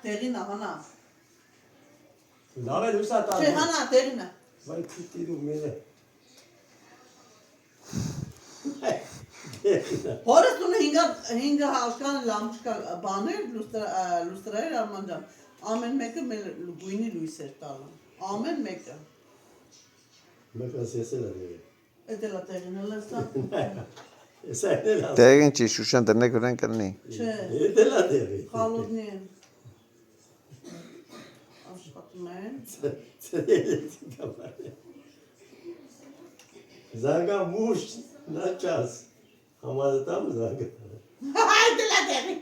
Տեղին հանա։ Լավ է լուսա տա։ Չէ, հանա, տեղին է։ Վայ քիթի դու մերը։ Հորս տունը 5 հաշկան լամպշկա բաներ լուստրայր Արման ջան։ Ամեն մեկը մեր գույնի լույս էր տալը։ Ամեն մեկը։ Մեկը սեսել է դեպի։ Էդ էլա տեղին էլ է սա։ Էսա էլ է։ Տեղին չի Շուշան դրնեք վրան կլինի։ Չէ։ Էդ էլ է դեպի։ Խալոդնի են։ Աշխատում են։ Ցել է կամարը։ Զանգա մուշ նաչաս։ Համարը տամ զանգա։ Այդ էլա տեղի։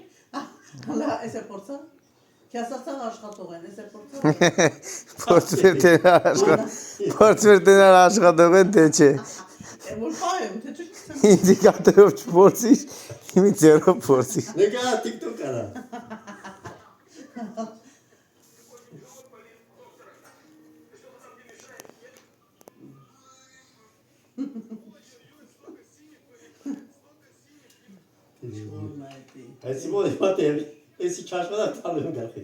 Հələ էս է փորձա։ Քյասացան աշխատող են, էս է փորձա։ Փորձվերտենար աշխատող են թե չէ։ Որ պայեմ, թե չէ։ Ինդիկատորով չփորձիր, իմի ձերով փորձիր։ Նկա TikTok արա։ Այսի մոտ պատեր, էսի չաշվադա տալում գարխի։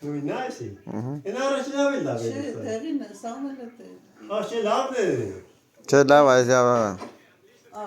Նույն նայսի։ Են առաջին լավ է լավ է։ Չէ, տեղին է, սաղն էլ է տեղ։ Աշե լավն է։ Չէ լավ այս